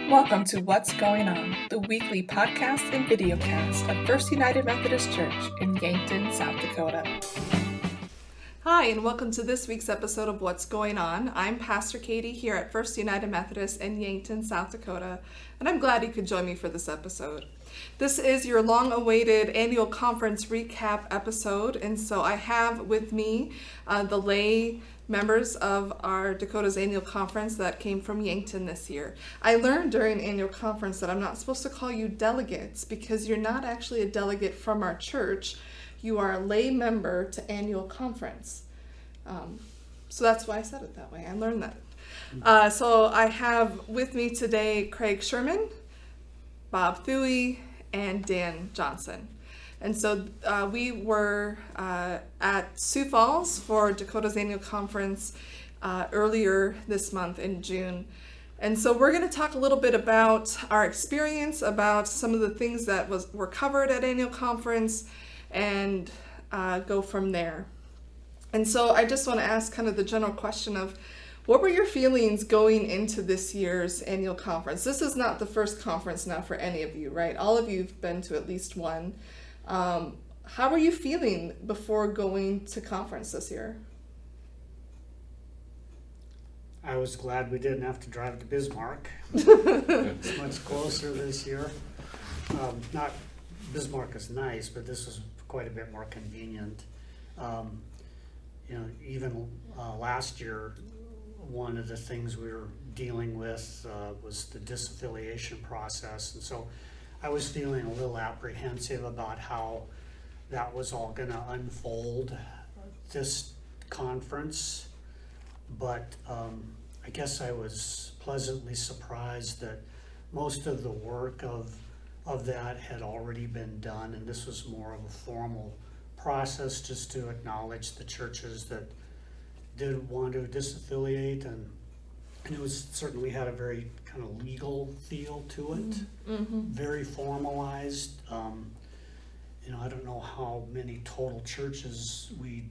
Welcome to What's Going On, the weekly podcast and videocast of First United Methodist Church in Yankton, South Dakota. Hi, and welcome to this week's episode of What's Going On. I'm Pastor Katie here at First United Methodist in Yankton, South Dakota, and I'm glad you could join me for this episode. This is your long-awaited annual conference recap episode, and so I have with me the lay members of our Dakota's annual conference that came from Yankton this year. I learned during annual conference that I'm not supposed to call you delegates because you're not actually a delegate from our church. You are a lay member to annual conference. So that's why I said it that way. I learned that. So I have with me today Craig Sherman, Bob Thue, and Dan Johnson. And so we were at Sioux Falls for Dakota's annual conference earlier this month in June. And so we're going to talk a little bit about our experience, about some of the things that were covered at annual conference, and go from there. And so I just want to ask kind of the general question of, what were your feelings going into this year's annual conference? This is not the first conference now for any of you, right? All of you have been to at least one. How were you feeling before going to conference this year? I was glad we didn't have to drive to Bismarck. It's much closer this year. Not Bismarck is nice, but this was quite a bit more convenient. Even last year, one of the things we were dealing with was the disaffiliation process, and so I was feeling a little apprehensive about how that was all going to unfold this conference, but I guess I was pleasantly surprised that most of the work of that had already been done, and this was more of a formal process just to acknowledge the churches that did want to disaffiliate, and it was certainly had a very kind of legal feel to it, very formalized. I don't know how many total churches we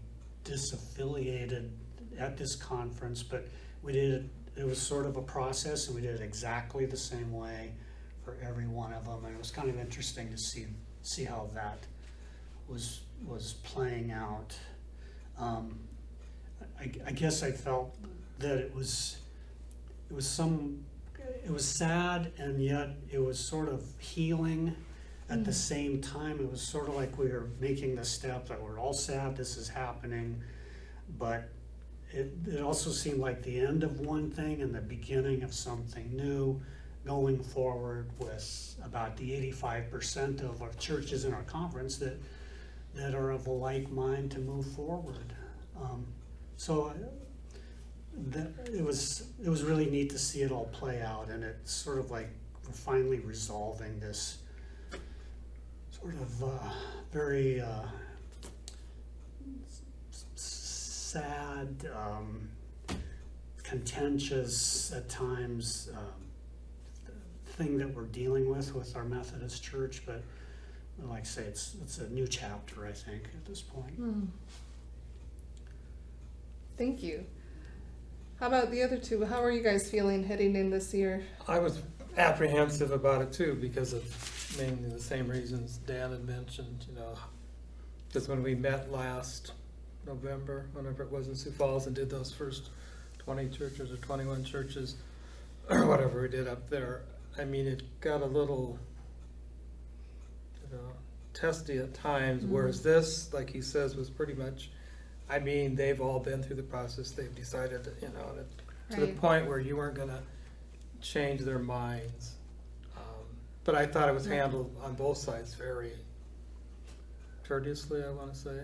disaffiliated at this conference, but we did it was sort of a process, and we did it exactly the same way for every one of them, and it was kind of interesting to see how that was playing out. I guess I felt that it was sad, and yet it was sort of healing at the same time. It was sort of like we were making the step that we're all sad this is happening, but it also seemed like the end of one thing and the beginning of something new, going forward with about the 85% of our churches in our conference that are of a like mind to move forward. So it was really neat to see it all play out, and it's sort of like we're finally resolving this sort of very sad, contentious at times thing that we're dealing with our Methodist Church, but like I say, it's a new chapter, I think, at this point. Thank you. How about the other two? How are you guys feeling heading in this year? I was apprehensive about it too, because of mainly the same reasons Dan had mentioned, because when we met last November, whenever it was in Sioux Falls, and did those first 20 churches or 21 churches, or whatever we did up there, it got a little testy at times, whereas this, like he says, was pretty much, they've all been through the process. They've decided, to the point where you weren't going to change their minds. But I thought it was handled on both sides very courteously, I want to say.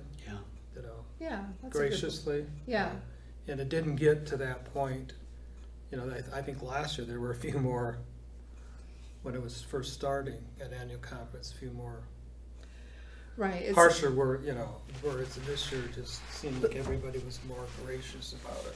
Yeah. That's graciously. And it didn't get to that point. I think last year there were a few more, when it was first starting at annual conference, a few more harsher words, and this year just seemed like everybody was more gracious about it.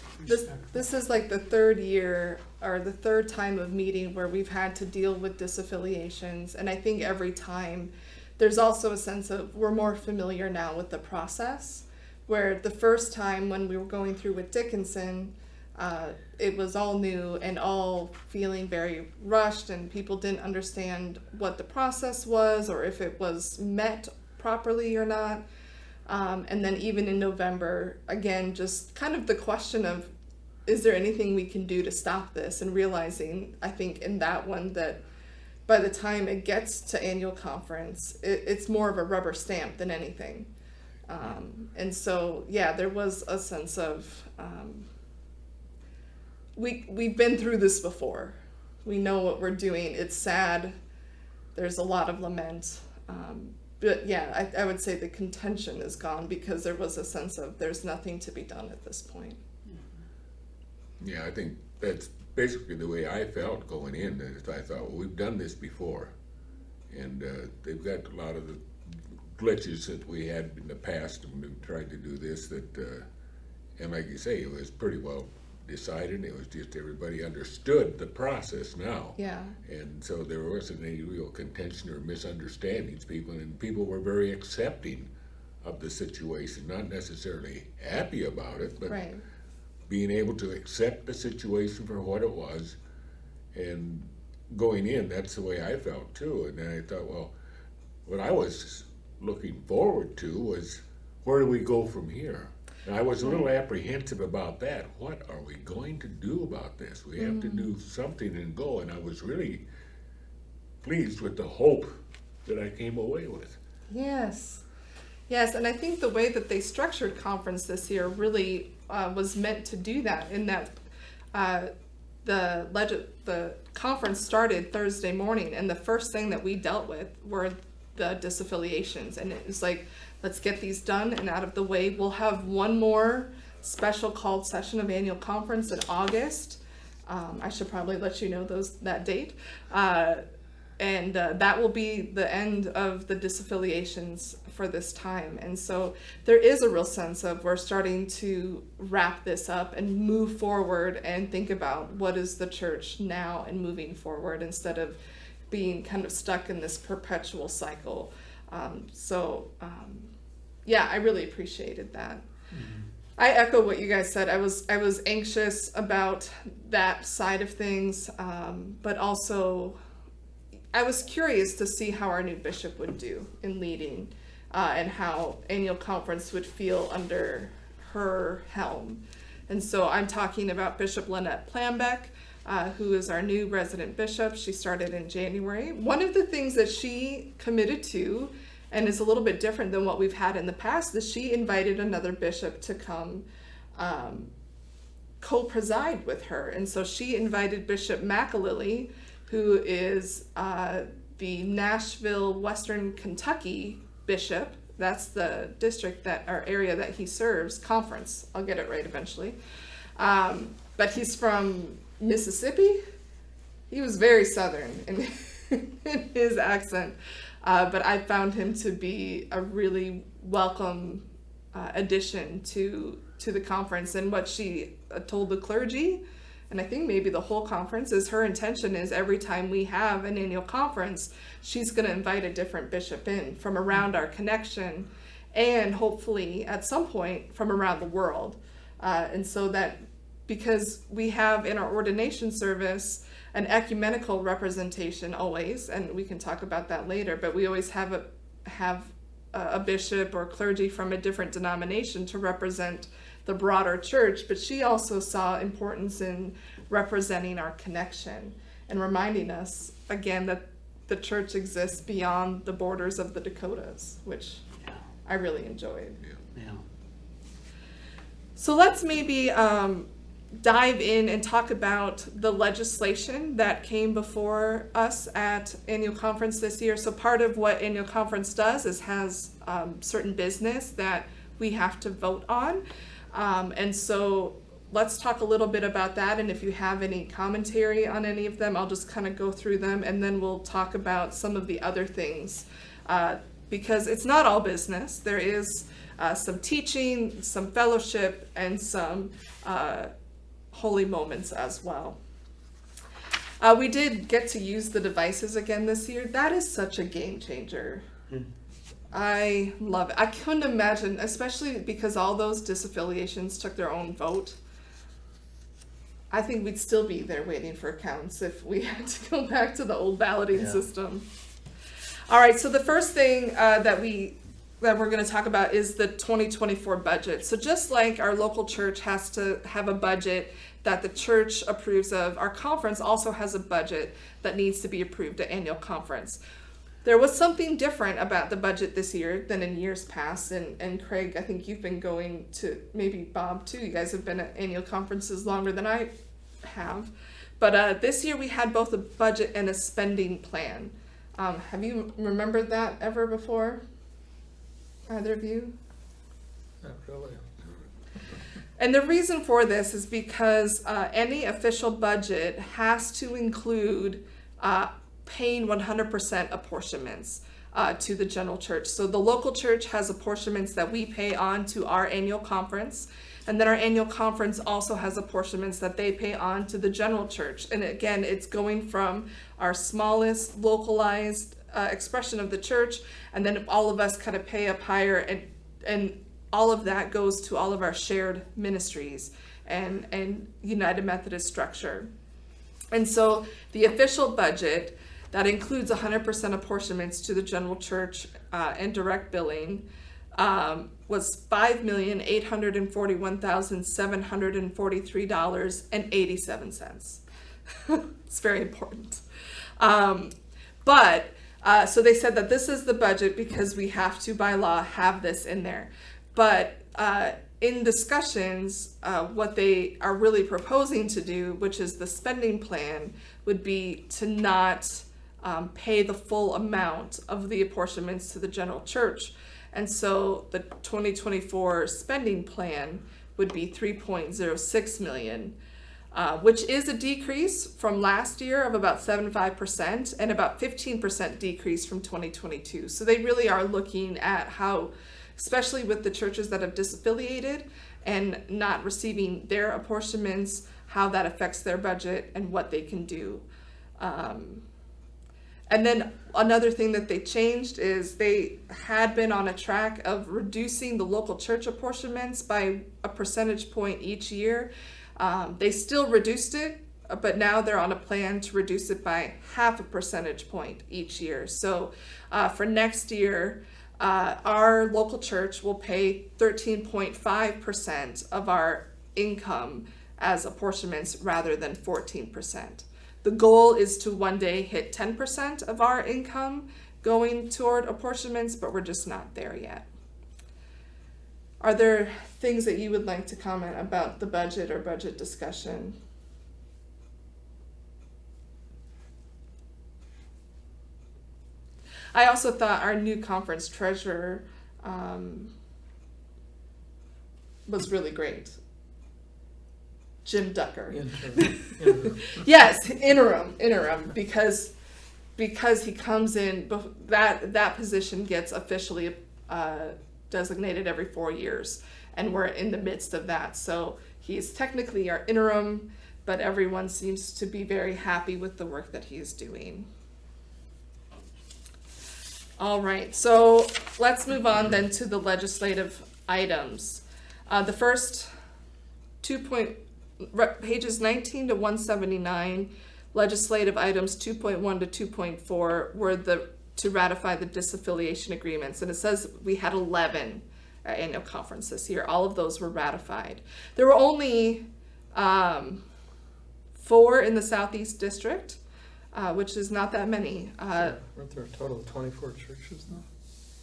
This is like the third year, or the third time of meeting where we've had to deal with disaffiliations, and I think every time there's also a sense of we're more familiar now with the process, where the first time when we were going through with Dickinson, It was all new and all feeling very rushed, and people didn't understand what the process was or if it was met properly or not. And then even in November, again, just kind of the question of, is there anything we can do to stop this? And realizing, I think in that one, that by the time it gets to annual conference, it's more of a rubber stamp than anything. And so, yeah, there was a sense of, we've been through this before. We know what we're doing. It's sad. There's a lot of lament. But yeah, I would say the contention is gone because there was a sense of there's nothing to be done at this point. Yeah, I think that's basically the way I felt going in. I thought, well, we've done this before, and they've got a lot of the glitches that we had in the past when we tried to do this. And like you say, it was pretty well decided. It was just everybody understood the process now. Yeah. And so there wasn't any real contention or misunderstandings. People were very accepting of the situation, not necessarily happy about it, but Right. being able to accept the situation for what it was, and going in, that's the way I felt too. And then I thought, well, what I was looking forward to was, where do we go from here? And I was a little apprehensive about that. What are we going to do about this? We have to do something and go. And I was really pleased with the hope that I came away with. Yes. Yes, and I think the way that they structured conference this year really was meant to do that, in that the conference started Thursday morning, and the first thing that we dealt with were the disaffiliations. And it was like, let's get these done and out of the way. We'll have one more special called session of annual conference in August. I should probably let you know that date. And that will be the end of the disaffiliations for this time. And so there is a real sense of, we're starting to wrap this up and move forward and think about what is the church now and moving forward, instead of being kind of stuck in this perpetual cycle. Yeah, I really appreciated that. Mm-hmm. I echo what you guys said. I was anxious about that side of things, but also I was curious to see how our new bishop would do in leading, and how annual conference would feel under her helm. And so I'm talking about Bishop Lynette Plambeck, who is our new resident bishop. She started in January. One of the things that she committed to, and is a little bit different than what we've had in the past, is she invited another bishop to come co-preside with her. And so she invited Bishop McAlilly, who is the Nashville, Western Kentucky bishop. That's the district or area that he serves, conference. I'll get it right eventually. But he's from Mississippi. He was very Southern in his accent. But I found him to be a really welcome addition to the conference. And what she told the clergy, and I think maybe the whole conference, is her intention is every time we have an annual conference, she's going to invite a different bishop in from around our connection, and hopefully at some point from around the world. And so that, because we have in our ordination service an ecumenical representation always, and we can talk about that later, but we always have a bishop or clergy from a different denomination to represent the broader church. But she also saw importance in representing our connection and reminding us again that the church exists beyond the borders of the Dakotas, which I really enjoyed. Yeah. So let's maybe dive in and talk about the legislation that came before us at annual conference this year. So part of what annual conference does is has certain business that we have to vote on. And so let's talk a little bit about that. And if you have any commentary on any of them, I'll just kind of go through them, and then we'll talk about some of the other things, because it's not all business. There is some teaching, some fellowship, and some holy moments as well. We did get to use the devices again this year. That is such a game changer. I love it. I couldn't imagine, especially because all those disaffiliations took their own vote. I think we'd still be there waiting for accounts if we had to go back to the old balloting Yeah. system. All right, so the first thing that we're going to talk about is the 2024 budget. So just like our local church has to have a budget that the church approves of, our conference also has a budget that needs to be approved at annual conference. There was something different about the budget this year than in years past, and Craig, I think you've been going to, maybe Bob too, you guys have been at annual conferences longer than I have. But this year we had both a budget and a spending plan. Have you remembered that ever before? Either of you? Not really. And the reason for this is because any official budget has to include paying 100% apportionments to the general church. So the local church has apportionments that we pay on to our annual conference, and then our annual conference also has apportionments that they pay on to the general church. And again, it's going from our smallest localized expression of the church, and then all of us kind of pay up higher, and all of that goes to all of our shared ministries and United Methodist structure. And so the official budget that includes 100% apportionments to the general church and direct billing was $5,841,743.87. It's very important. So they said that this is the budget because we have to, by law, have this in there. But in discussions, what they are really proposing to do, which is the spending plan, would be to not pay the full amount of the apportionments to the general church. And so the 2024 spending plan would be $3.06 million, which is a decrease from last year of about 75% and about 15% decrease from 2022. So they really are looking at how, especially with the churches that have disaffiliated and not receiving their apportionments, how that affects their budget and what they can do. And then another thing that they changed is they had been on a track of reducing the local church apportionments by a percentage point each year. They still reduced it, but now they're on a plan to reduce it by 0.5 percentage point each year. So for next year, our local church will pay 13.5% of our income as apportionments rather than 14%. The goal is to one day hit 10% of our income going toward apportionments, but we're just not there yet. Are there things that you would like to comment about the budget or budget discussion? I also thought our new conference treasurer was really great. Jim Ducker. Interim. Yes, interim, because he comes in, that position gets officially designated every 4 years, and we're in the midst of that. So he's technically our interim, but everyone seems to be very happy with the work that he's doing. All right, so let's move on then to the legislative items. The first pages 19 to 179, legislative items 2.1 to 2.4 were to ratify the disaffiliation agreements. And it says we had 11 at annual conference this year. All of those were ratified. There were only 4 in the Southeast District, which is not that many. Weren't there a total of 24 churches now?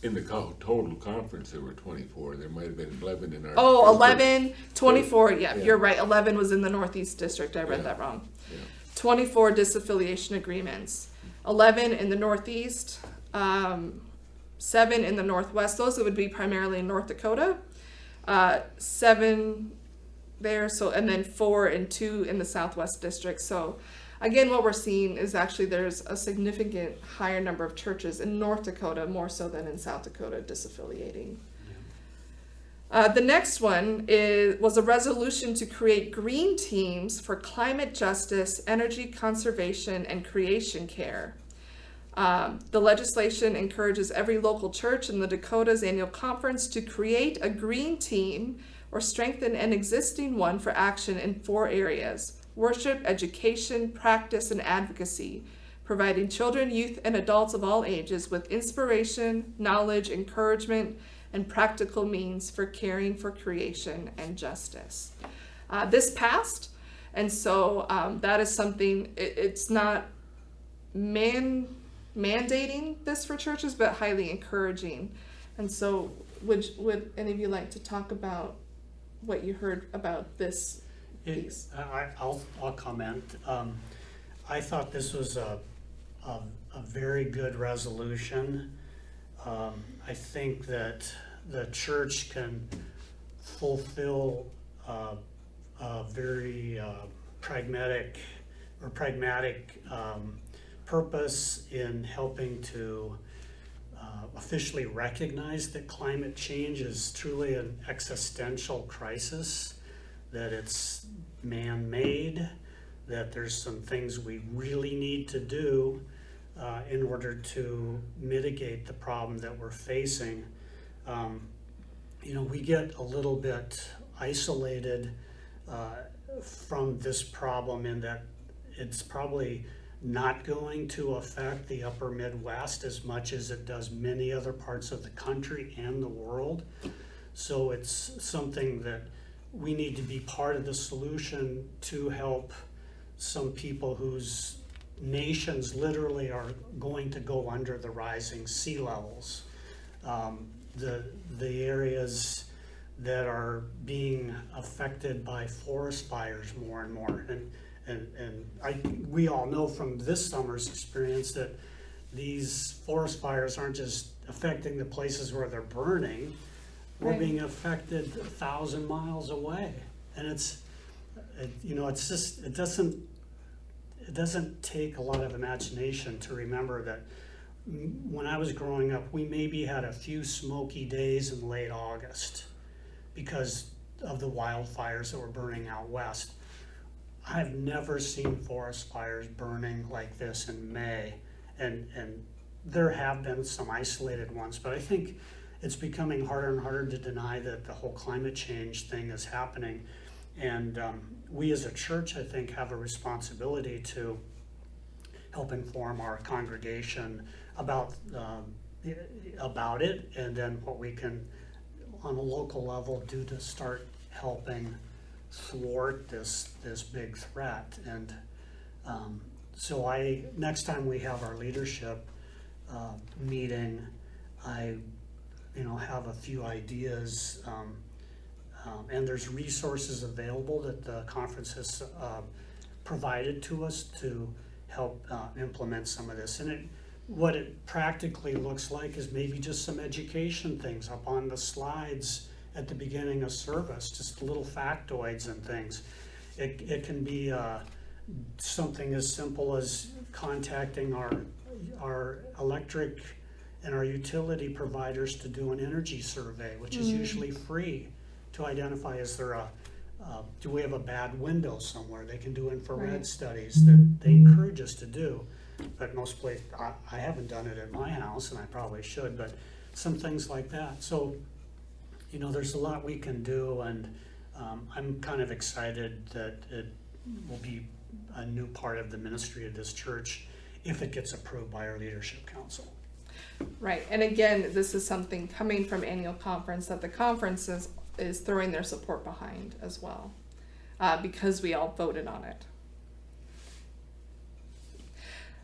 In the total conference, there were 24. There might have been 11 in our. Oh, 11, 24, yeah, Yeah. you're right. 11 was in the Northeast District. I read Yeah. that wrong. Yeah. 24 disaffiliation agreements. 11 in the Northeast, 7 in the Northwest. Those would be primarily in North Dakota. 7 there, so, and then 4 and 2 in the Southwest District. So again, what we're seeing is actually there's a significant higher number of churches in North Dakota, more so than in South Dakota, disaffiliating. The next one was a resolution to create green teams for climate justice, energy conservation, and creation care. The legislation encourages every local church in the Dakota's annual conference to create a green team or strengthen an existing one for action in 4 areas: worship, education, practice, and advocacy, providing children, youth, and adults of all ages with inspiration, knowledge, encouragement, and practical means for caring for creation and justice. This passed, and so that is something, it's not mandating this for churches, but highly encouraging. And so would any of you like to talk about what you heard about this piece? I'll comment. I thought this was a very good resolution. I think that the church can fulfill a very pragmatic purpose in helping to officially recognize that climate change is truly an existential crisis, that it's man-made, that there's some things we really need to do in order to mitigate the problem that we're facing. We get a little bit isolated from this problem in that it's probably not going to affect the upper Midwest as much as it does many other parts of the country and the world. So it's something that we need to be part of the solution to help some people whose nations literally are going to go under the rising sea levels. The areas that are being affected by forest fires more and more. And we all know from this summer's experience that these forest fires aren't just affecting the places where they're burning. We're Right. being affected 1,000 miles away. And it doesn't take a lot of imagination to remember that when I was growing up, we maybe had a few smoky days in late August because of the wildfires that were burning out west. I've never seen forest fires burning like this in May, and there have been some isolated ones, but I think it's becoming harder and harder to deny that the whole climate change thing is happening. And we as a church, I think, have a responsibility to help inform our congregation about it, and then what we can, on a local level, do to start helping thwart this big threat. And so next time we have our leadership meeting, I have a few ideas, and there's resources available that the conference has provided to us to help implement some of this. And what it practically looks like is maybe just some education things up on the slides at the beginning of service, just little factoids and things. It can be something as simple as contacting our electric and our utility providers to do an energy survey, which is usually free, to identify, do we have a bad window somewhere? They can do infrared Right. studies that they encourage us to do. But most places, I haven't done it at my house, and I probably should, but some things like that. So, there's a lot we can do, and I'm kind of excited that it will be a new part of the ministry of this church if it gets approved by our leadership council. Right, and again, this is something coming from annual conference that the conference is throwing their support behind as well, because we all voted on it.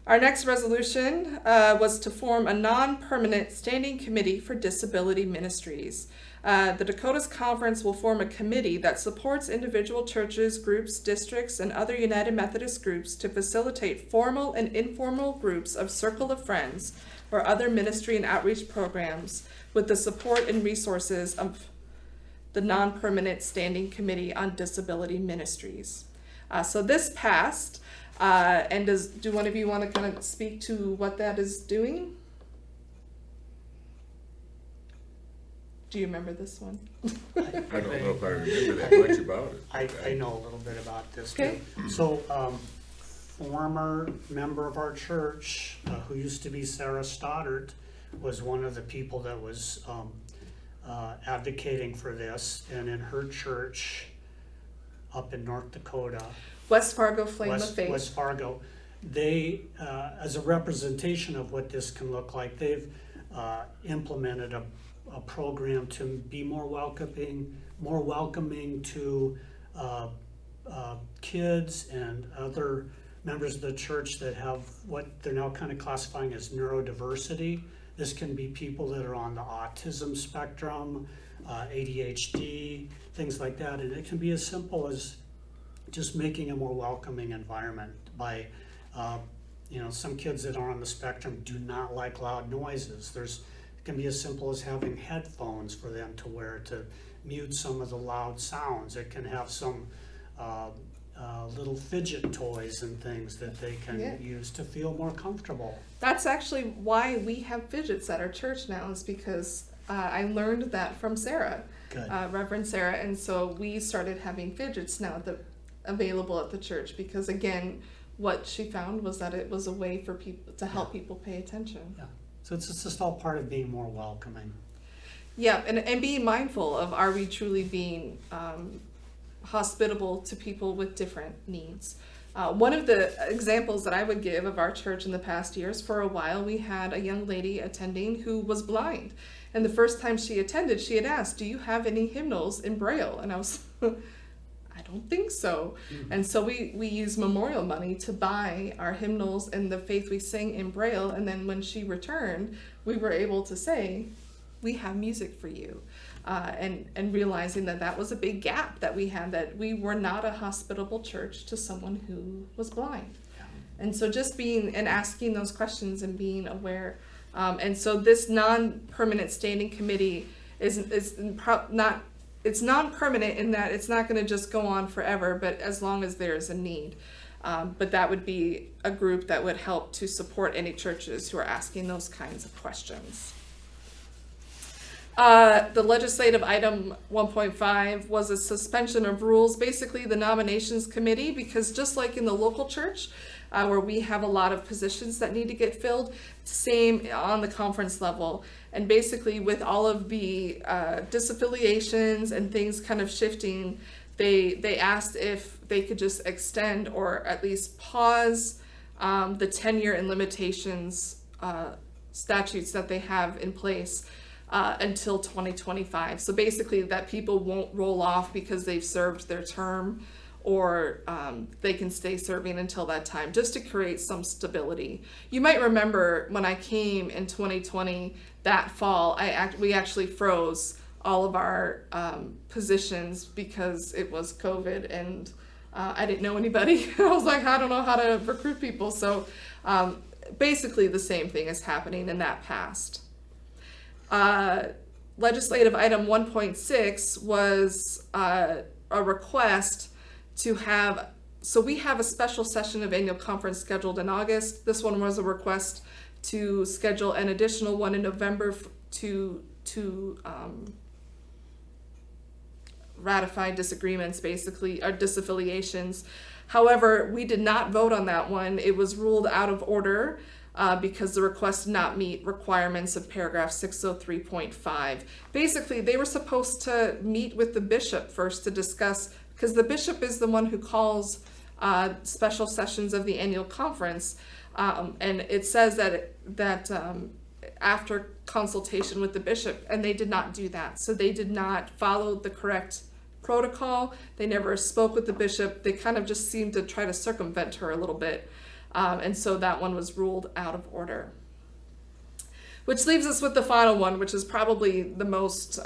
Our next resolution was to form a non-permanent standing committee for disability ministries. The Dakotas Conference will form a committee that supports individual churches, groups, districts, and other United Methodist groups to facilitate formal and informal groups of Circle of Friends or other ministry and outreach programs with the support and resources of the non-permanent standing committee on disability ministries. So this passed. And do one of you want to kind of speak to what that is doing? Do you remember this one? I don't know if I remember that much about it. I know a little bit about this Okay. too. So, former member of our church, who used to be Sarah Stoddart, was one of the people that was advocating for this. And in her church, up in North Dakota, West Fargo Flame of Faith. West Fargo, they, as a representation of what this can look like, they've implemented a program to be more welcoming to kids and other members of the church that have what they're now kind of classifying as neurodiversity. This can be people that are on the autism spectrum, ADHD, things like that. And it can be as simple as just making a more welcoming environment by, some kids that are on the spectrum do not like loud noises. It can be as simple as having headphones for them to wear to mute some of the loud sounds. It can have some little fidget toys and things that they can use to feel more comfortable. That's actually why we have fidgets at our church now, is because I learned that from Sarah, Reverend Sarah, and so we started having fidgets now available at the church, because again, what she found was that it was a way for people to help people pay attention. Yeah. So it's just all part of being more welcoming. Yeah, and being mindful of, are we truly being hospitable to people with different needs? One of the examples that I would give of our church in the past years, for a while we had a young lady attending who was blind. And the first time she attended, she had asked, do you have any hymnals in Braille? And I was, I don't think so. Mm-hmm. And so we used memorial money to buy our hymnals and the Faith We Sing in Braille. And then when she returned, we were able to say, we have music for you. And realizing that was a big gap that we had, that we were not a hospitable church to someone who was blind. Yeah. And so just being and asking those questions and being aware. And so this non-permanent standing committee is not, it's non-permanent in that it's not going to just go on forever, but as long as there's a need. But that would be a group that would help to support any churches who are asking those kinds of questions. The legislative item 1.5 was a suspension of rules, basically the nominations committee, because just like in the local church, where we have a lot of positions that need to get filled, same on the conference level. And basically with all of the disaffiliations and things kind of shifting, they asked if they could just extend or at least pause the tenure and limitations statutes that they have in place until 2025. So basically that people won't roll off because they've served their term, or they can stay serving until that time, just to create some stability. You might remember when I came in 2020, that fall, we actually froze all of our positions because it was COVID, and I didn't know anybody. I was like, I don't know how to recruit people. So basically the same thing is happening, and that passed. Legislative item 1.6 was a request to have, so we have a special session of annual conference scheduled in August. This one was a request to schedule an additional one in November to ratify disagreements, basically, or disaffiliations. However, we did not vote on that one. It was ruled out of order because the request did not meet requirements of paragraph 603.5. Basically, they were supposed to meet with the bishop first to discuss, because the bishop is the one who calls special sessions of the annual conference, and it says that after consultation with the bishop, and they did not do that. So they did not follow the correct protocol. They never spoke with the bishop. They kind of just seemed to try to circumvent her a little bit. And so that one was ruled out of order. Which leaves us with the final one, which is probably the most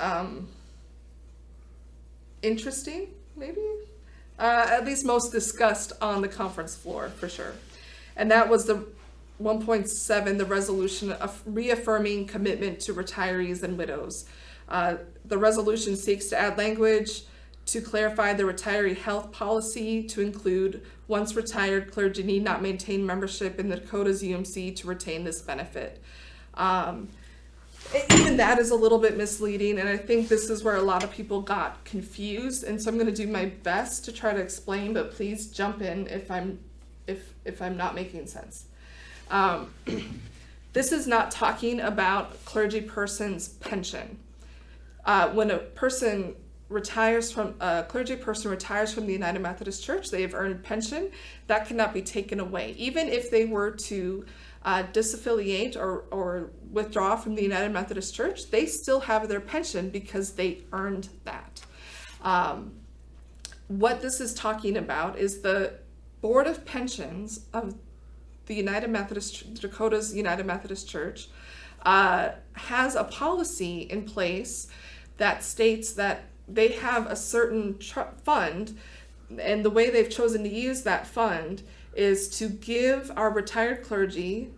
interesting, maybe? At least most discussed on the conference floor, for sure. And that was the 1.7, the resolution of reaffirming commitment to retirees and widows. The resolution seeks to add language to clarify the retiree health policy to include once retired clergy need not maintain membership in the Dakota's UMC to retain this benefit. Even that is a little bit misleading, and I think this is where a lot of people got confused, and so I'm going to do my best to try to explain, but please jump in if I'm not making sense. This is not talking about clergy person's pension. When a person retires from a clergy person retires from the United Methodist Church, they have earned pension. That cannot be taken away. Even if they were to disaffiliate or withdraw from the United Methodist Church, they still have their pension because they earned that. What this is talking about is the Board of Pensions of the Dakota's United Methodist Church has a policy in place that states that they have a certain fund, and the way they've chosen to use that fund is to give our retired clergy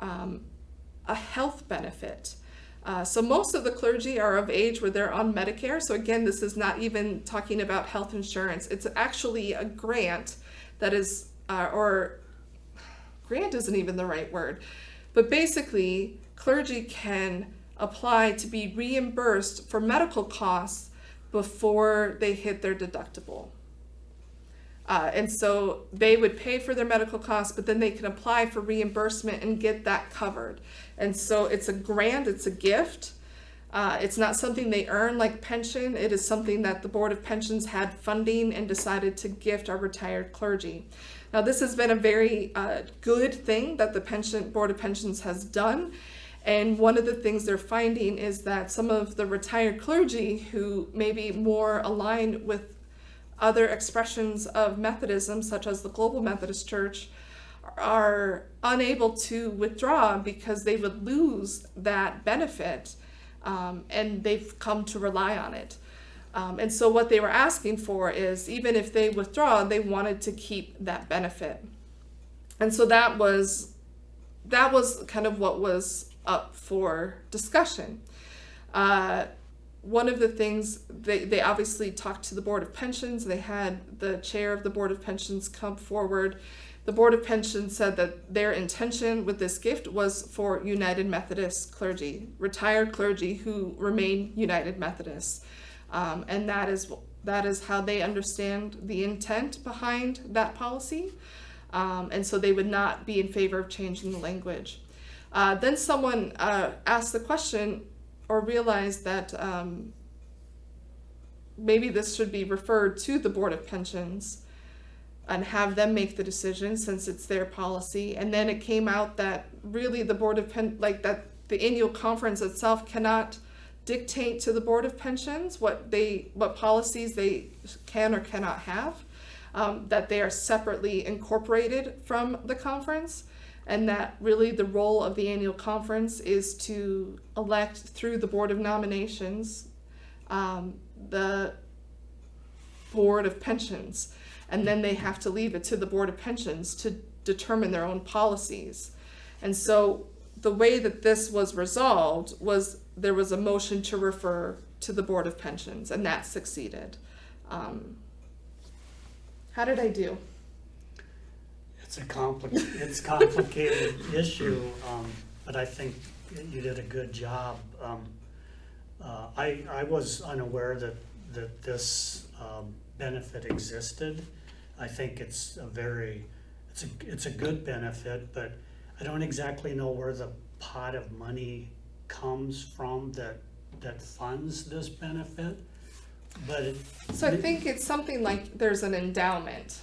a health benefit. So most of the clergy are of age where they're on Medicare. So again, this is not even talking about health insurance. It's actually a grant that is, or grant isn't even the right word, but basically clergy can apply to be reimbursed for medical costs before they hit their deductible. And so they would pay for their medical costs, but then they can apply for reimbursement and get that covered. And so it's a grant, it's a gift. It's not something they earn like pension. It is something that the Board of Pensions had funding and decided to gift our retired clergy. Now, this has been a very good thing that the Board of Pensions has done. And one of the things they're finding is that some of the retired clergy who may be more aligned with other expressions of Methodism, such as the Global Methodist Church, are unable to withdraw because they would lose that benefit, and they've come to rely on it. And so what they were asking for is, even if they withdraw, they wanted to keep that benefit. And so that was kind of what was up for discussion. One of the things, they obviously talked to the Board of Pensions. They had the chair of the Board of Pensions come forward. The Board of Pensions said that their intention with this gift was for United Methodist clergy, retired clergy who remain United Methodists. And that is how they understand the intent behind that policy. And so they would not be in favor of changing the language. Then someone asked the question or realized that maybe this should be referred to the Board of Pensions and have them make the decision since it's their policy. And then it came out that really the Board of that the annual conference itself cannot dictate to the Board of Pensions what policies they can or cannot have, that they are separately incorporated from the conference, and that really the role of the annual conference is to elect through the Board of Nominations the Board of Pensions, and then they have to leave it to the Board of Pensions to determine their own policies. And so the way that this was resolved was there was a motion to refer to the Board of Pensions, and that succeeded. How did I do? It's a complicated issue, but I think you did a good job. I was unaware that this benefit existed. I think it's a good benefit, but I don't exactly know where the pot of money comes from that funds this benefit. But I think it's something like there's an endowment,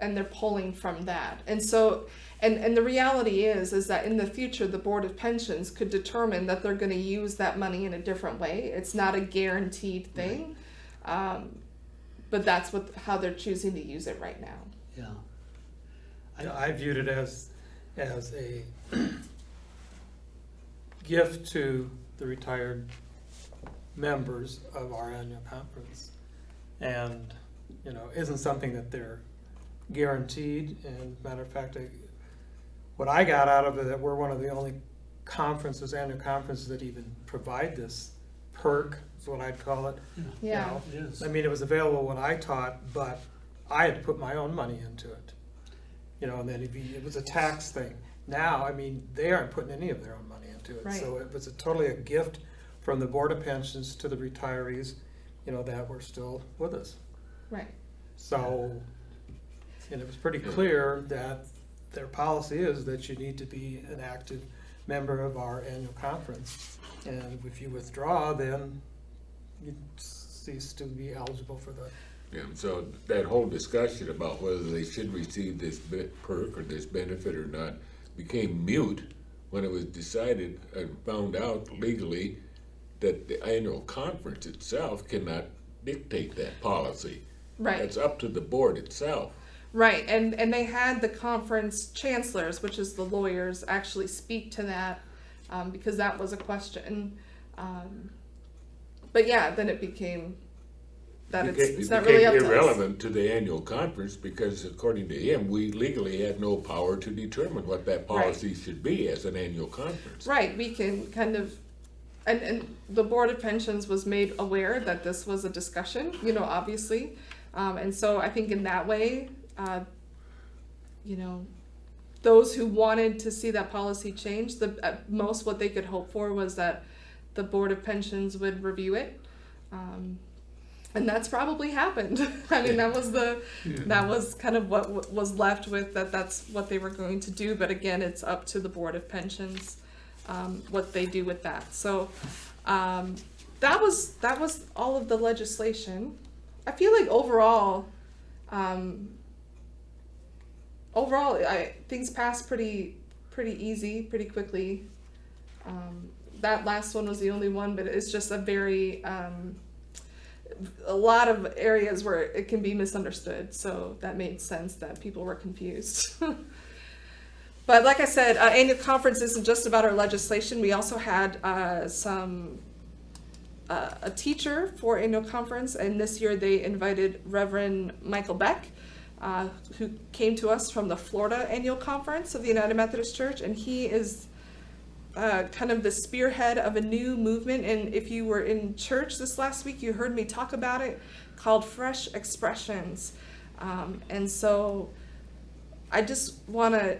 and they're pulling from that. And so, and the reality is that in the future, the Board of Pensions could determine that they're going to use that money in a different way. It's not a guaranteed thing, but that's how they're choosing to use it right now. Yeah, I viewed it as a gift to the retired members of our annual conference, and isn't something that they're guaranteed. And matter of fact, what I got out of it, that we're one of the only annual conferences that even provide this perk, is what I'd call it. Yeah. it is. I mean, it was available when I taught, but I had to put my own money into it. And then it was a tax thing. Now, I mean, they aren't putting any of their own money into it. Right. So it was totally a gift from the Board of Pensions to the retirees, that were still with us. Right. So, and it was pretty clear that their policy is that you need to be an active member of our annual conference. And if you withdraw, then cease to be eligible for the. Yeah, so that whole discussion about whether they should receive this perk or this benefit or not became mute when it was decided and found out legally that the annual conference itself cannot dictate that policy. Right. That's up to the board itself. Right, and they had the conference chancellors, which is the lawyers, actually speak to that, because that was a question. But yeah, then it became that it's not really up to us. It became irrelevant to the annual conference because according to him, we legally had no power to determine what that policy should be as an annual conference. Right, we can kind of, and the Board of Pensions was made aware that this was a discussion, obviously. And so I think in that way, those who wanted to see that policy change, at most what they could hope for was that the Board of Pensions would review it. And that's probably happened. I mean, that was kind of what was left with that's what they were going to do. But again, it's up to the Board of Pensions, what they do with that. So, that was all of the legislation. I feel like overall, things passed pretty easy, pretty quickly. That last one was the only one, but it's just a lot of areas where it can be misunderstood. So that made sense that people were confused. But like I said, annual conference isn't just about our legislation. We also had a teacher for annual conference, and this year they invited Reverend Michael Beck, who came to us from the Florida Annual Conference of the United Methodist Church, and he is kind of the spearhead of a new movement. And if you were in church this last week, you heard me talk about it, called Fresh Expressions. And so I just want to,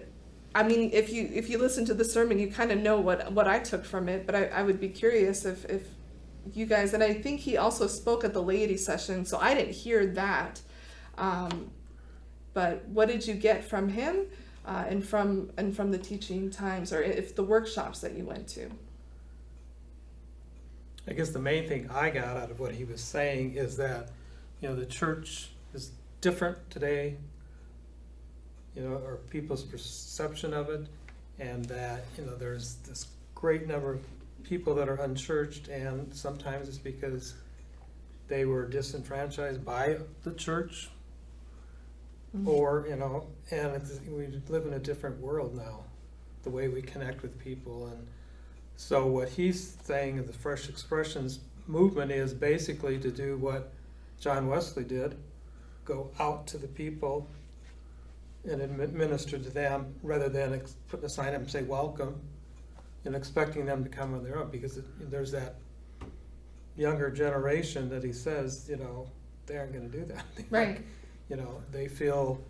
if you listen to the sermon, you kind of know what I took from it, but I would be curious if you guys, and I think he also spoke at the laity session, so I didn't hear that. But what did you get from him? And from the teaching times, or if the workshops that you went to? I guess the main thing I got out of what he was saying is that, the church is different today, or people's perception of it, and that, there's this great number of people that are unchurched, and sometimes it's because they were disenfranchised by the church. Mm-hmm. Or, and we live in a different world now, the way we connect with people. And so what he's saying in the Fresh Expressions movement is basically to do what John Wesley did, go out to the people and minister to them rather than put a sign up and say welcome and expecting them to come on their own, because there's that younger generation that he says, they aren't going to do that. Right. They feel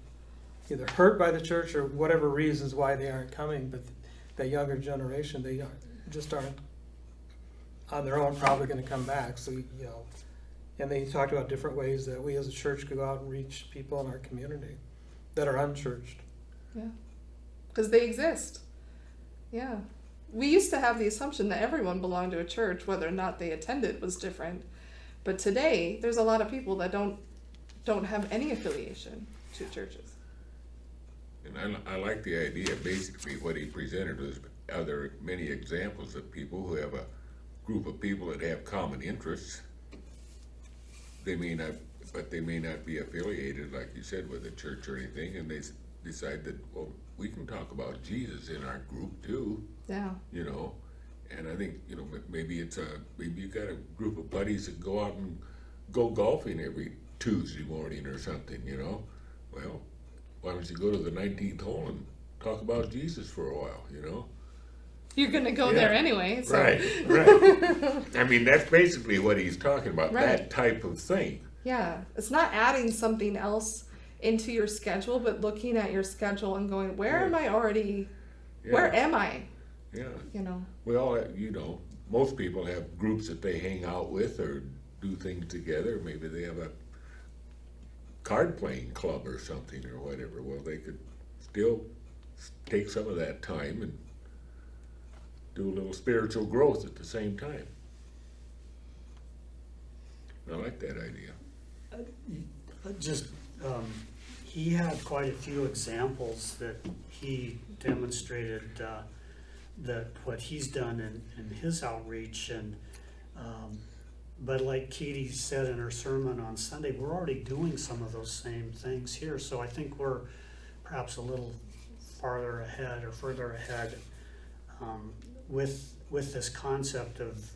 either hurt by the church or whatever reasons why they aren't coming, but that younger generation, they aren't on their own probably going to come back. So, and they talked about different ways that we as a church could go out and reach people in our community that are unchurched. Yeah, because they exist. Yeah. We used to have the assumption that everyone belonged to a church, whether or not they attended was different. But today, there's a lot of people that don't have any affiliation to churches. And I like the idea. Basically what he presented was, are there many examples of people who have a group of people that have common interests? They may not be affiliated, like you said, with a church or anything, and they decide that, well, we can talk about Jesus in our group too. Yeah. And I think, maybe you got a group of buddies that go out and go golfing every Tuesday morning or something, well, why don't you go to the 19th hole and talk about Jesus for a while, You're going to go there anyway. So. Right. I mean, that's basically what he's talking about, that type of thing. Yeah, it's not adding something else into your schedule, but looking at your schedule and going, where am I already, where am I? Yeah. We all, most people have groups that they hang out with or do things together. Maybe they have a card playing club or something or whatever. Well, they could still take some of that time and do a little spiritual growth at the same time. I like that idea. Just, he had quite a few examples that he demonstrated that what he's done in his outreach, and but like Katie said in her sermon on Sunday, we're already doing some of those same things here. So I think we're perhaps a little farther ahead or further ahead with this concept of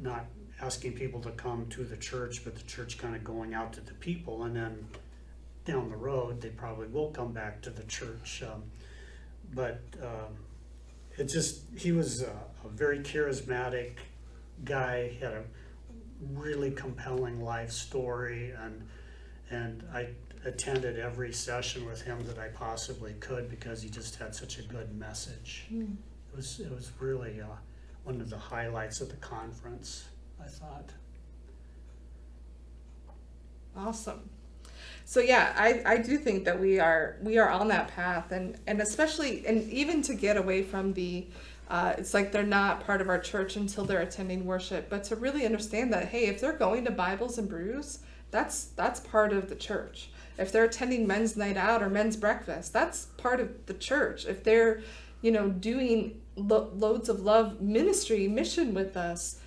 not asking people to come to the church, but the church kind of going out to the people, and then down the road they probably will come back to the church. He was a very charismatic guy. He had a really compelling life story, and I attended every session with him that I possibly could because he just had such a good message. It was really one of the highlights of the conference, I thought. Awesome. So yeah, I do think that we are on that path, and especially, and even to get away from the it's like they're not part of our church until they're attending worship, but to really understand that, hey, if they're going to Bibles and Brews, that's part of the church. If they're attending men's night out or men's breakfast, that's part of the church. If they're, doing loads of love ministry, mission with us,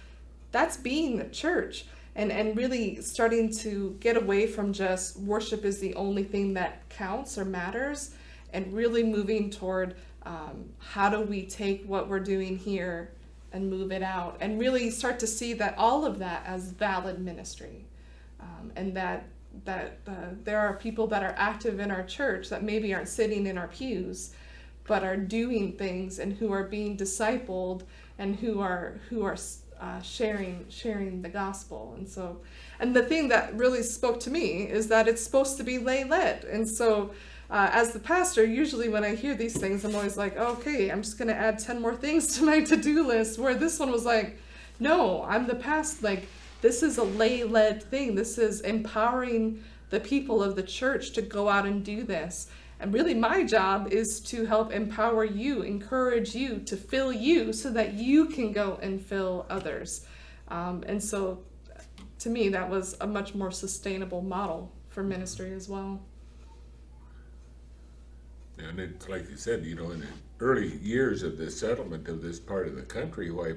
that's being the church. And really starting to get away from just worship is the only thing that counts or matters, and really moving toward how do we take what we're doing here and move it out, and really start to see that all of that as valid ministry, and that there are people that are active in our church that maybe aren't sitting in our pews, but are doing things and who are being discipled and who are sharing the gospel. And the thing that really spoke to me is that it's supposed to be lay-led. And so as the pastor, usually when I hear these things, I'm always like, okay, I'm just going to add 10 more things to my to-do list, where this one was like, no, I'm the pastor. Like, this is a lay-led thing. This is empowering the people of the church to go out and do this. And really my job is to help empower you, encourage you, to fill you so that you can go and fill others. And so to me, that was a much more sustainable model for ministry as well. And it's like you said, in the early years of the settlement of this part of the country, why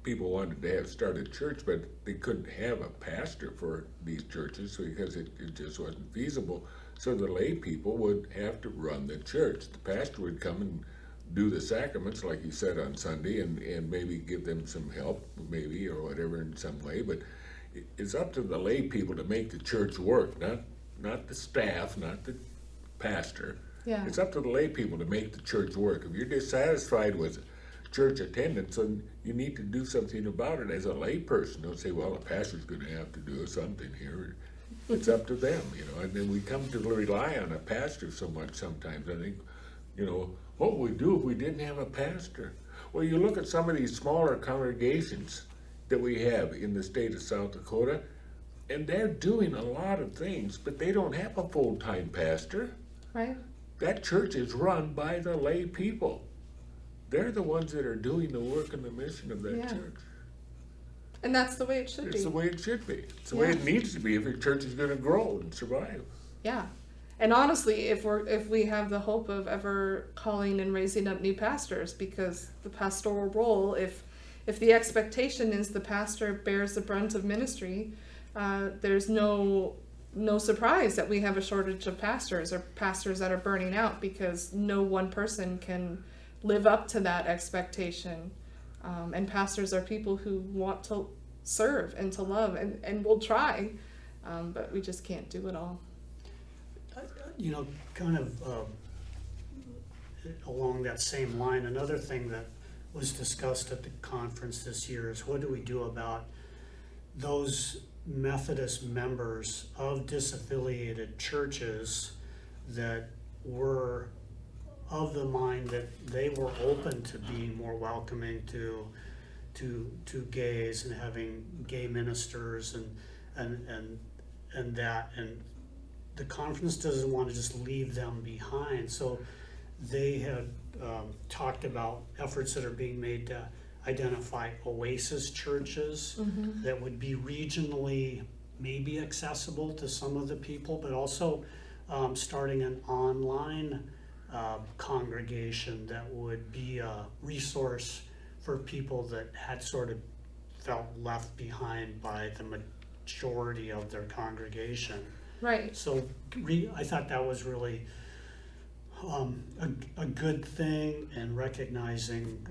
people wanted to start a church, but they couldn't have a pastor for these churches because it just wasn't feasible. So the lay people would have to run the church. The pastor would come and do the sacraments, like you said, on Sunday, and maybe give them some help, maybe, or whatever in some way. But it's up to the lay people to make the church work, not the staff, not the pastor. Yeah. It's up to the lay people to make the church work. If you're dissatisfied with church attendance, then you need to do something about it as a lay person. Don't say, well, the pastor's going to have to do something here. It's up to them, and then we come to rely on a pastor so much sometimes. I think, what would we do if we didn't have a pastor? Well, you look at some of these smaller congregations that we have in the state of South Dakota, and they're doing a lot of things, but they don't have a full-time pastor. Right. That church is run by the lay people. They're the ones that are doing the work and the mission of that church. And that's the way it should be. It's the way it should be. It's the way it needs to be if your church is going to grow and survive. Yeah. And honestly, if we have the hope of ever calling and raising up new pastors, because the pastoral role, if the expectation is the pastor bears the brunt of ministry, there's no surprise that we have a shortage of pastors, or pastors that are burning out, because no one person can live up to that expectation. And pastors are people who want to serve and to love, and will try, but we just can't do it all. Kind of along that same line, another thing that was discussed at the conference this year is, what do we do about those Methodist members of disaffiliated churches that were of the mind that they were open to being more welcoming to gays and having gay ministers and the conference doesn't want to just leave them behind. So they had talked about efforts that are being made to identify oasis churches that would be regionally maybe accessible to some of the people, but also starting an online congregation that would be a resource for people that had sort of felt left behind by the majority of their congregation. Right. So I thought that was really a good thing, and recognizing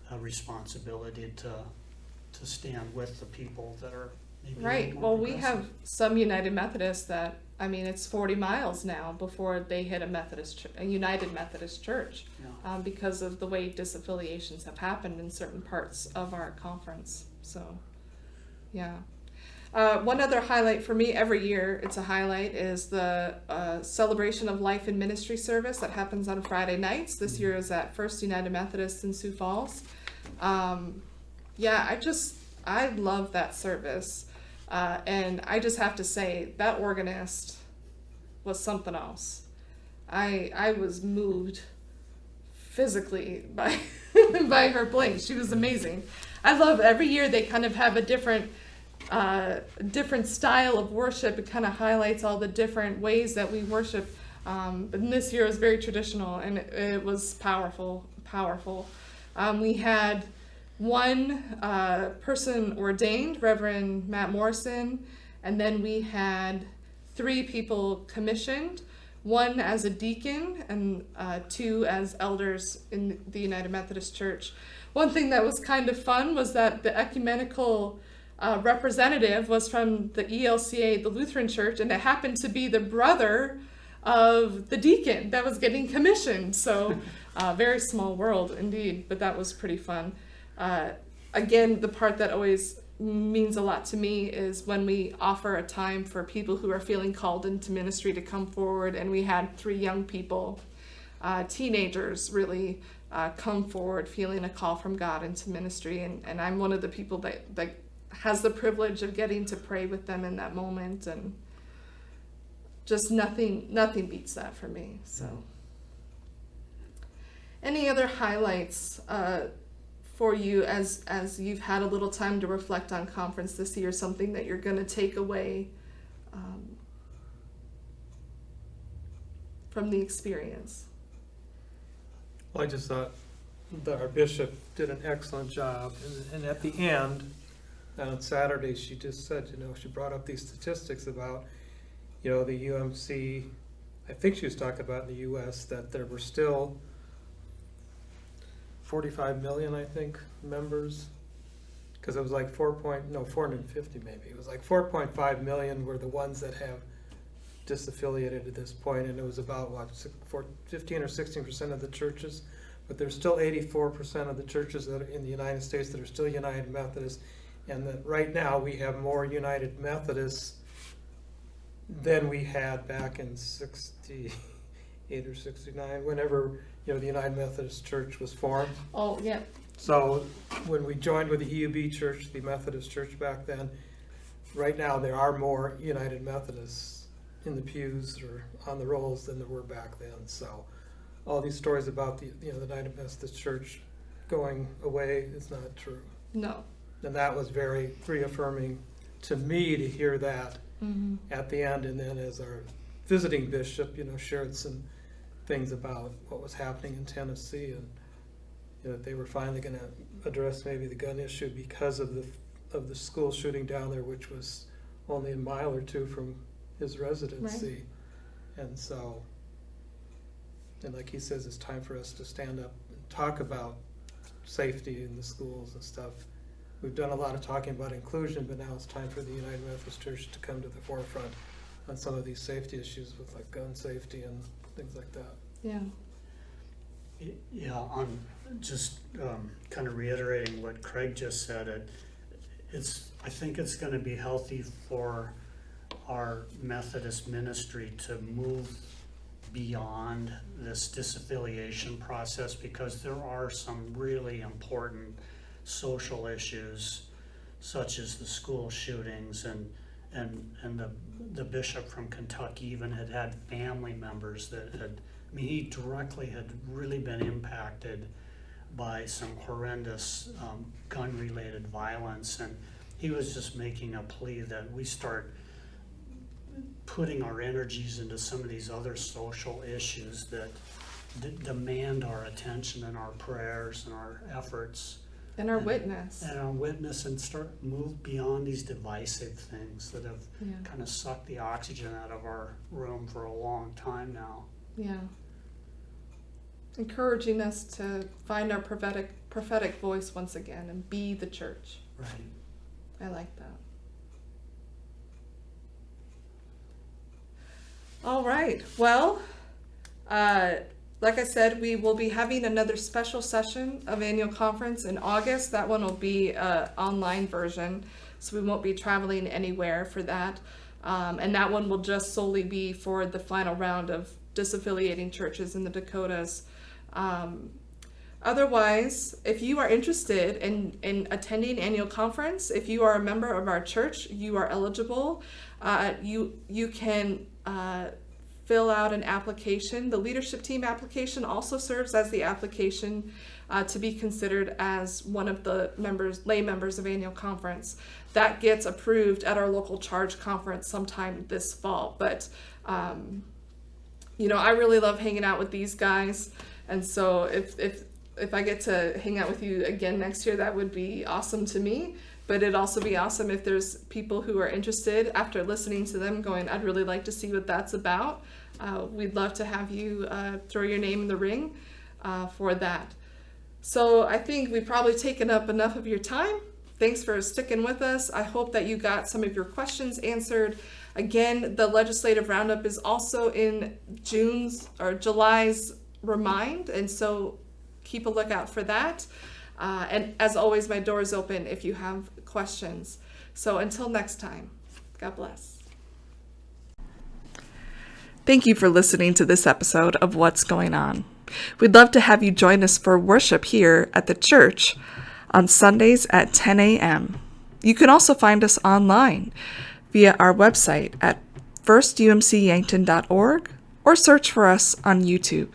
a responsibility to stand with the people that are maybe Right. more Well, we progressive. have some United Methodists that, I mean, it's 40 miles now before they hit a United Methodist church, Yeah. because of the way disaffiliations have happened in certain parts of our conference. So, yeah. One other highlight for me every year, it's a highlight, is the celebration of life and ministry service that happens on Friday nights. This year is at First United Methodist in Sioux Falls. Yeah, I love that service. And I just have to say, that organist was something else. I was moved physically by by her playing. She was amazing. I love every year they kind of have a different style of worship. It kind of highlights all the different ways that we worship. But this year was very traditional, and it was powerful. We had one person ordained, Reverend Matt Morrison, and then we had 3 people commissioned, 1 as a deacon and 2 as elders in the United Methodist Church. One thing that was kind of fun was that the ecumenical representative was from the ELCA, the Lutheran Church, and it happened to be the brother of the deacon that was getting commissioned. So very small world indeed, but that was pretty fun. Again, the part that always means a lot to me is when we offer a time for people who are feeling called into ministry to come forward, and we had 3 young people, teenagers really, come forward feeling a call from God into ministry, and I'm one of the people that has the privilege of getting to pray with them in that moment, and just nothing beats that for me. So, any other highlights for you as you've had a little time to reflect on conference this year, something that you're going to take away from the experience? Well, I just thought that our bishop did an excellent job, and at the end, on Saturday, she just said, she brought up these statistics about, the UMC, I think she was talking about in the U.S., that there were still 45 million, I think, members, because it was like 450 maybe. It was like 4.5 million were the ones that have disaffiliated at this point, and it was about, 15 or 16% of the churches, but there's still 84% of the churches that are in the United States that are still United Methodist, and that right now we have more United Methodists than we had back in 68 or 69, whenever the United Methodist Church was formed. Oh, yeah. So when we joined with the EUB Church, the Methodist Church back then, right now there are more United Methodists in the pews or on the rolls than there were back then. So all these stories about the United Methodist Church going away is not true. No. And that was very reaffirming to me to hear that at the end. And then as our visiting bishop, shared some things about what was happening in Tennessee, and that they were finally going to address maybe the gun issue because of the school shooting down there, which was only a mile or 2 from his residency. Right. And so, and like he says, it's time for us to stand up and talk about safety in the schools and stuff. We've done a lot of talking about inclusion, but now it's time for the United Methodist Church to come to the forefront on some of these safety issues with like gun safety and things like that. Yeah. Yeah, on just kind of reiterating what Craig just said, I think it's going to be healthy for our Methodist ministry to move beyond this disaffiliation process, because there are some really important social issues, such as the school shootings, and the bishop from Kentucky even had family members that he directly had really been impacted by some horrendous gun-related violence, and he was just making a plea that we start putting our energies into some of these other social issues that demand our attention and our prayers and our efforts. And our witness. And our witness, and move beyond these divisive things that have Yeah. kind of sucked the oxygen out of our room for a long time now. Yeah. Encouraging us to find our prophetic voice once again and be the church. Right. I like that. All right. Well, like I said, we will be having another special session of annual conference in August. That one will be an online version, so we won't be traveling anywhere for that. And that one will just solely be for the final round of disaffiliating churches in the Dakotas. Otherwise, if you are interested in attending annual conference, if you are a member of our church, you are eligible. You can fill out an application. The leadership team application also serves as the application to be considered as one of the lay members of annual conference. That gets approved at our local charge conference sometime this fall. But I really love hanging out with these guys, and so if I get to hang out with you again next year, that would be awesome to me. But it'd also be awesome if there's people who are interested after listening to them going, I'd really like to see what that's about. We'd love to have you throw your name in the ring for that. So I think we've probably taken up enough of your time. Thanks for sticking with us. I hope that you got some of your questions answered. Again, the legislative roundup is also in July's Remind, and so keep a lookout for that. And as always, my door is open if you have questions. So until next time, God bless. Thank you for listening to this episode of What's Going On. We'd love to have you join us for worship here at the church on Sundays at 10 a.m. You can also find us online via our website at firstumcyankton.org or search for us on YouTube.